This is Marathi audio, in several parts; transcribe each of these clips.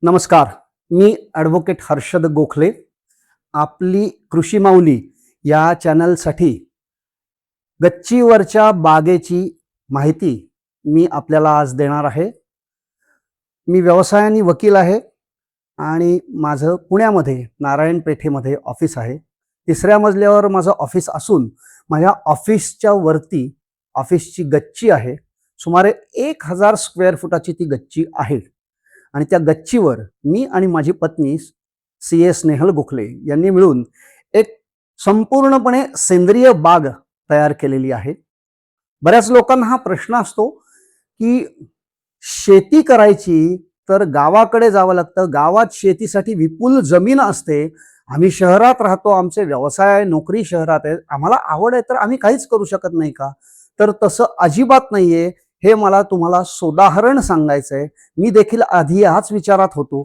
नमस्कार. मी ॲडव्होकेट हर्षद गोखले. आपली कृषी माऊली या चॅनलसाठी गच्चीवरच्या बागेची माहिती मी आपल्याला आज देणार आहे. मी व्यवसायाने वकील आहे आणि माझं पुण्यामध्ये नारायण पेठेमध्ये ऑफिस आहे. 3ऱ्या मजल्यावर माझं ऑफिस असून माझ्या ऑफिसच्या वरती ऑफिसची गच्ची आहे. सुमारे 1000 स्क्वेअर फुटाची ती गच्ची आहे आणि त्या गच्चीवर मी आणि माझी पत्नी सी.ए. स्नेहल गोखले यांनी मिळून एक संपूर्णपणे सेंद्रिय बाग तयार केलेली आहे. बऱ्याच लोकांना हा प्रश्न असतो की शेती करायची तर गावाकडे जावं लागतं, गावात शेतीसाठी विपुल जमीन असते, आम्ही शहरात राहतो, आमचे व्यवसाय नोकरी शहरात आहे, आम्हाला आवड आहे तर आम्ही काहीच करू शकत नाही का? तर तसं अजिबात नाहीये. हे मला तुम्हाला सोदाहरण सांगायचंय. मी देखील आधी ह्याच विचारात होतो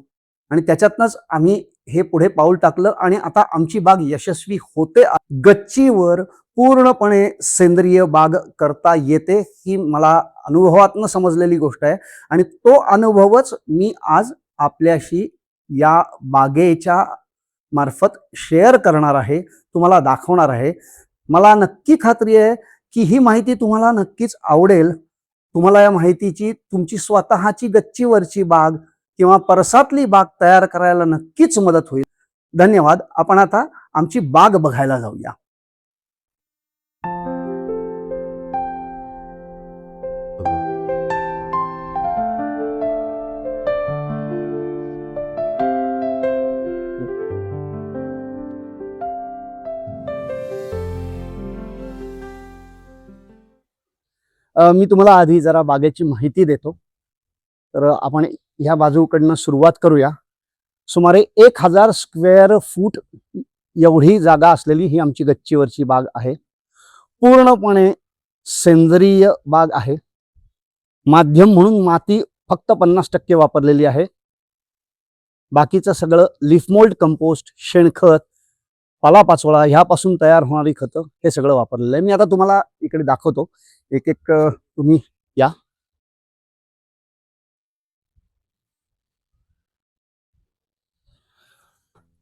आणि त्याच्यातनंच आम्ही हे पुढे पाऊल टाकलं आणि आता आमची बाग यशस्वी होते. गच्चीवर पूर्णपणे सेंद्रिय बाग करता येते ही मला अनुभवातनं समजलेली गोष्ट आहे आणि तो अनुभवच मी आज आपल्याशी या बागेच्या मार्फत शेअर करणार आहे, तुम्हाला दाखवणार आहे. मला नक्की खात्री आहे की ही माहिती तुम्हाला नक्कीच आवडेल. तुम्हाला या माहितीची तुमची स्वतःची गच्चीवरची बाग किंवा परसातली बाग तयार करायला नक्कीच मदत होईल. धन्यवाद. आपण आता आमची बाग बघायला जाऊया. मी तुम्हाला आधी जरा बागेची माहिती देतो. तर आपण ह्या बाजूकडनं सुरुवात करूया. सुमारे 1000 स्क्वेअर फूट एवढी जागा असलेली ही आमची गच्चीवरची बाग आहे. पूर्णपणे सेंद्रिय बाग आहे. माध्यम म्हणून माती फक्त 50% वापरलेली आहे. बाकीचं सगळं लिफमोल्ड कंपोस्ट, शेणखत, पालापाचोळा ह्यापासून तयार होणारी खतं हे सगळं वापरलेलं आहे. मी आता तुम्हाला इकडे दाखवतो. एक एक तुम्ही या.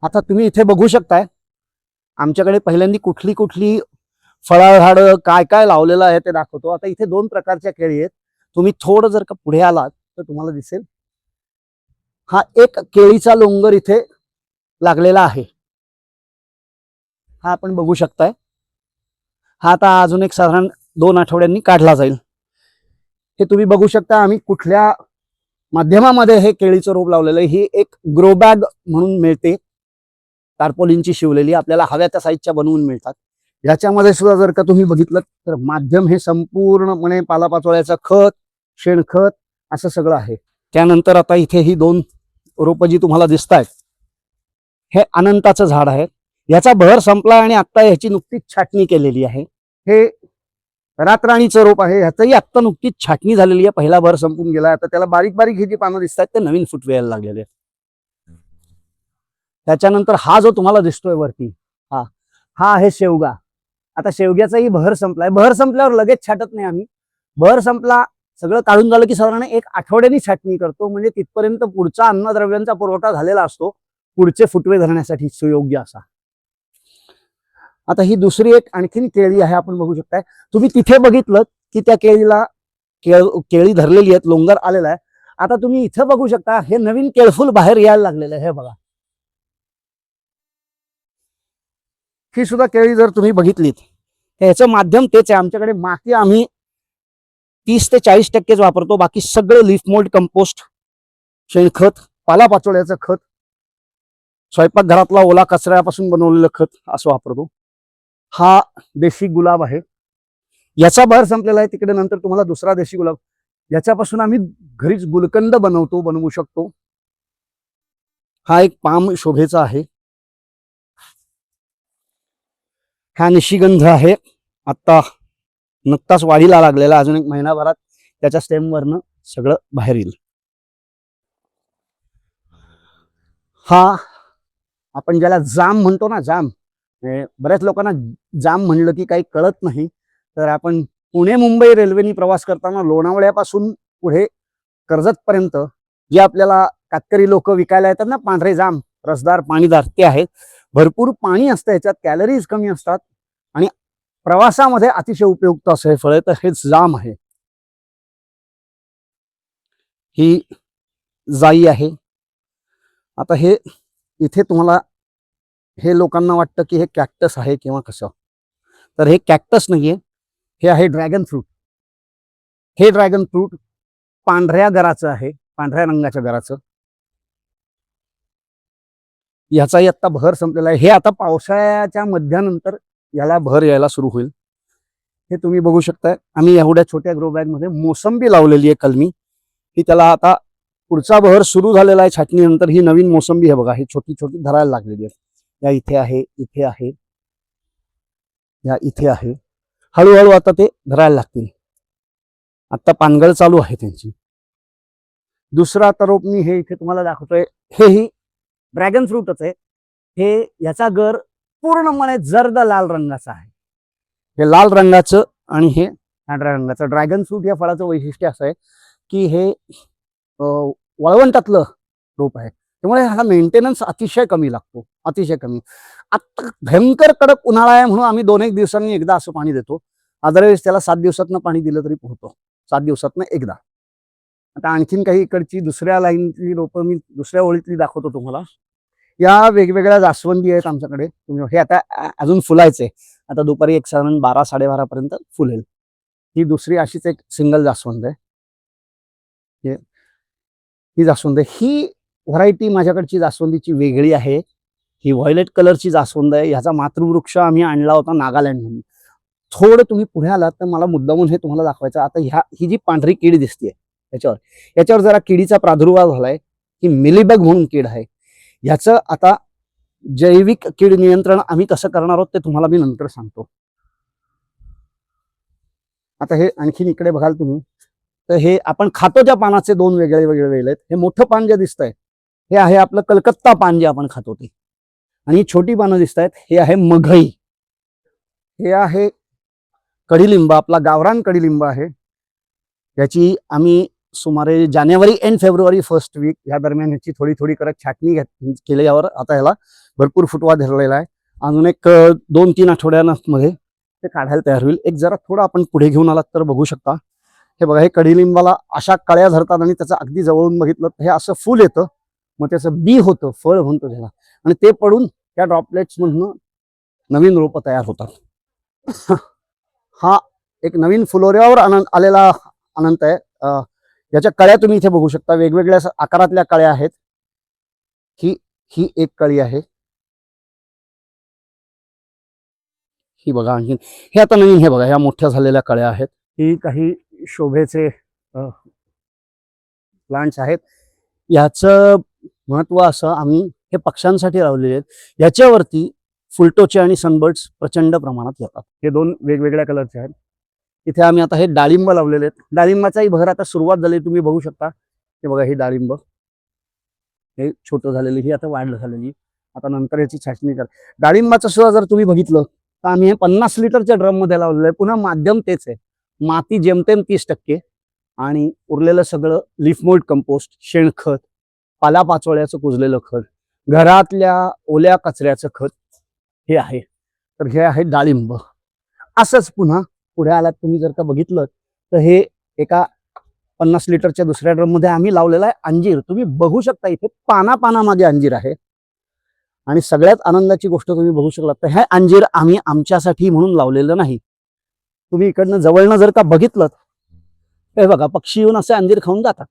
आता तुम्ही इथे बघू शकताय आमच्याकडे पहिल्यांदा कुठली कुठली फळाळ झाडं काय काय लावलेलं आहे ते दाखवतो. आता इथे 2 प्रकारच्या केळी आहेत. तुम्ही थोडं जर का पुढे आलात तर तुम्हाला दिसेल हा एक केळीचा लोंगर इथे लागलेला आहे. हा आपण बघू शकताय. हा आता अजून एक साधारण 2 आठवड्यांनी काढला जाईल. हे तुम्ही बघू शकता आम्ही कुठल्या माध्यमामध्ये हे केळीचं रोप लावलेलं आहे. ही एक ग्रो बॅग म्हणून मिळते, टार्पोलिनची शिवलेली, आपल्याला हव्या त्या साईजच्या बनवून मिळतात. ह्याच्यामध्ये सुद्धा जर का तुम्ही बघितलं तर माध्यम हे संपूर्णपणे पालापाचोळ्याचं खत, शेणखत असं सगळं आहे. त्यानंतर आता इथे ही 2 रोपं जी तुम्हाला दिसत आहेत हे अनंताचं झाड आहे. याचा बहर संपला आणि आता ह्याची नुकतीच छाटणी केलेली आहे. हे रातराणीचं रोप आहे. ह्याचंही आत्ता नुकतीच छाटणी झालेली आहे. पहिला बहर संपून गेला. आता त्याला बारीक बारीक ही जी पानं दिसत आहेत ते नवीन फुटवे यायला लागलेले आहेत. त्याच्यानंतर हा जो तुम्हाला दिसतोय वरती हा आहे शेवगा. आता शेवग्याचाही बहर संपलाय. बहर संपल्यावर लगेच छाटत नाही आम्ही. बहर संपला सगळं काढून झालं की साधारण 1 आठवड्यानी छाटणी करतो, म्हणजे तिथपर्यंत पुढचा अन्नद्रव्यांचा पुरवठा झालेला असतो पुढचे फुटवे धरण्यासाठी सुयोग्य असा. आता ही दुसरी एक आणखीन केळी आहे, आपण बघू शकताय. तुम्ही तिथे बघितलं की त्या केळीला केळी धरलेली आहेत, लोंगर आलेला आहे. आता तुम्ही इथं बघू शकता हे नवीन केळफुल बाहेर यायला लागलेलं आहे. हे बघा, ही सुद्धा केळी जर तुम्ही बघितलीत ह्याचं माध्यम तेच आहे. आमच्याकडे माती आम्ही 30 ते 40% वापरतो. बाकी सगळं लिफमोल्ड कंपोस्ट, शेणखत, पालापाचोळ्याचं खत, स्वयंपाकघरातला ओला कचऱ्यापासून बनवलेलं खत असं वापरतो. हा देशी गुलाब आहे. याचा बहर संपलेला आहे. तिकडे नंतर तुम्हाला दुसरा देशी गुलाब, याच्यापासून आम्ही घरीच गुलकंद बनवू शकतो. हा एक पाम शोभेचा आहे. हा निशिगंध आहे. आता नुकताच वाढीला लागलेला, अजून 1 महिनाभरात त्याच्या स्टेमवरनं सगळं बाहेर येईल. हा आपण ज्याला जाम म्हणतो ना, जाम, बऱ्याच लोकांना जाम म्हणलं की काही कळत नाही. तर आपण पुणे मुंबई रेल्वेनी प्रवास करताना लोणावळ्यापासून पुढे कर्जतपर्यंत जे आपल्याला कातकरी लोक विकायला येतात ना, पांढरे जाम, रसदार, पाणीदार, ते आहेत. भरपूर पाणी असतं याच्यात, कॅलरीज कमी असतात आणि प्रवासामध्ये अतिशय उपयुक्त असं हे फळ आहे. तर हे जाम आहे, ही जाई आहे. आता हे इथे तुम्हाला हे लोकांना वाटतं की हे कॅक्टस आहे किंवा कसं, तर हे कॅक्टस नाहीये, हे आहे ड्रॅगन फ्रूट. हे ड्रॅगन फ्रूट पांढऱ्या गराचं आहे, पांढऱ्या रंगाच्या गराचं. ह्याचाही आत्ता बहर संपलेला आहे. हे आता पावसाळ्याच्या मध्यानंतर याला बहर यायला सुरू होईल. हे तुम्ही बघू शकताय. आम्ही एवढ्या छोट्या ग्रो बॅग मध्ये मोसंबी लावलेली आहे कलमी, ही त्याला आता पुढचा बहर सुरू झालेला आहे. छाटणीनंतर ही नवीन मोसंबी आहे बघा, ही छोटी छोटी धरायला लागलेली आहे. या इथे आहे, इथे आहे, या इथे आहे. हळूहळू आता ते धरायला लागतील. आता पानगळ चालू आहे त्यांची. दुसरा आता रोप मी हे इथे तुम्हाला दाखवतोय, हेही ड्रॅगन फ्रूटच आहे. हे याचा गर पूर्णपणे जर्द लाल रंगाचा आहे. हे लाल रंगाचं आणि हे पांढऱ्या रंगाचं. ड्रॅगन फ्रूट या फळाचं वैशिष्ट्य असं आहे की हे वाळवंटातलं रोप आहे, त्यामुळे ह्याला मेंटेनन्स अतिशय कमी लागतो, अतिशय कमी. आता भयंकर कडक उन्हाळा आहे म्हणून आम्ही 2-1 दिवसांनी एकदा असं पाणी देतो. अदरवाईज त्याला 7 दिवसातनं पाणी दिलं तरी पोहतो, 7 दिवसातनं एकदा. आता आणखीन काही इकडची दुसऱ्या लाईनची रोपं मी दुसऱ्या ओळीतली दाखवतो तुम्हाला. या वेगवेगळ्या जास्वंदी आहेत आमच्याकडे. हे आता अजून फुलायचे. आता दुपारी एक साधारण 12-12:30 पर्यंत फुलेल. ही दुसरी अशीच एक सिंगल जास्वंद आहे. ही जास्वंद, ही व्हरायटी माझ्याकडची जास्वंदीची वेगळी आहे. ही व्हायलेट कलरची जास्वंद आहे. ह्याचा मातृवृक्ष आम्ही आणला होता नागालँड म्हणून. थोडं तुम्ही पुढे आलात तर मला मुद्दामून हे तुम्हाला दाखवायचं. आता ही जी पांढरी कीड दिसते याच्यावर जरा किडीचा प्रादुर्भाव झालाय. ही मिलीबग म्हणून कीड आहे. ह्याचं आता जैविक कीड नियंत्रण आम्ही कसं करणार आहोत ते तुम्हाला मी नंतर सांगतो. आता हे आणखीन इकडे बघाल तुम्ही, तर हे आपण खातो त्या पानाचे 2 वेगळे वेगळे आहेत. हे मोठं पान जे दिसतंय हे आहे आपलं कलकत्ता पान जे आपण खातो ते, आणि ही छोटी पानं दिसत आहेत हे आहे मघई. हे आहे कडीलिंब, आपला गावरान कडीलिंब आहे. याची आम्ही सुमारे जानेवारी एंड फेब्रुवारी फर्स्ट वीक या दरम्यान ह्याची थोडी थोडी करत छाटणी केल्यावर आता ह्याला भरपूर फुटवा धरलेला आहे. अजून एक 2-3 आठवड्यांमध्ये ते काढायला तयार होईल. एक जरा थोडं आपण पुढे घेऊन आलात तर बघू शकता. हे बघा, हे कडीलिंबाला अशा कळ्या धरतात आणि त्याचं अगदी जवळून बघितलं तर हे असं फुल येतं, मग त्याचं बी होतं, फळ म्हणतो त्याला, आणि ते पडून त्या ड्रॉपलेट्स मधून नवीन रोपं तयार होतात. हा एक नवीन फुलोऱ्यावर आलेला अनंत आहे. याच्या कळ्या तुम्ही इथे बघू शकता, वेगवेगळ्या आकारातल्या कळ्या आहेत. ही एक कळी आहे, ही बघा. आणखी हे आता नवीन, हे बघा, ह्या मोठ्या झालेल्या कळ्या आहेत. ही काही शोभेचे प्लांट्स आहेत. याचं महत्व असं, आम्ही हे पक्ष्यांसाठी लावलेले आहेत. याच्यावरती फुलटोचे आणि सनबर्ड्स प्रचंड प्रमाणात येतात. हे 2 वेगवेगळ्या कलरचे आहेत. इथे आम्ही आता हे डाळिंब लावलेले आहेत. डाळिंबाचाही बहर आता सुरुवात झाली, तुम्ही बघू शकता. हे बघा, हे डाळिंब, हे छोटं झालेली, ही आता वाढलं झालेली. आता नंतर याची छाटणी कर. डाळिंबाचं सुद्धा जर तुम्ही बघितलं तर आम्ही हे 50 लिटरच्या ड्रम मध्ये लावलेलं आहे. पुन्हा माध्यम तेच आहे, माती जेमतेम 30% आणि उरलेलं सगळं लिफमोल्ड कंपोस्ट, शेणखत, पालापाचोळ्याचं कुजलेलं खत, घरातल्या ओल्या कचऱ्याचं खत हे आहे. तर हे आहे डाळिंब. असंच पुन्हा पुढे आलात तुम्ही जर का बघितलं तर हे एका 50 लिटरच्या दुसऱ्या ड्रम मध्ये आम्ही लावलेला आहे अंजीर. तुम्ही बघू शकता इथे पानापानामागे अंजीर आहे. आणि सगळ्यात आनंदाची गोष्ट तुम्ही बघू शकलात तर हे अंजीर आम्ही आमच्यासाठी म्हणून लावलेलं नाही. तुम्ही इकडनं जवळनं जर का बघितलं, हे बघा, पक्षी येऊन असे अंजीर खाऊन जातात.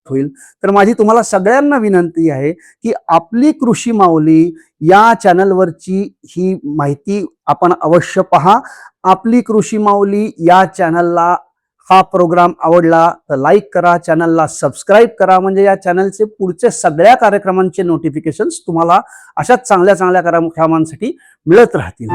होईल तर माझी तुम्हाला सगळ्यांना विनंती आहे की आपली कृषी माऊली या चॅनलवरची ही माहिती आपण अवश्य पहा. आपली कृषी माऊली या चॅनलला हा प्रोग्राम आवडला तर लाईक करा, चॅनलला सबस्क्राईब करा, म्हणजे या चॅनलचे पुढचे सगळ्या कार्यक्रमांचे नोटिफिकेशन्स तुम्हाला अशाच चांगल्या चांगल्या कार्यक्रमांसाठी मिळत राहतील.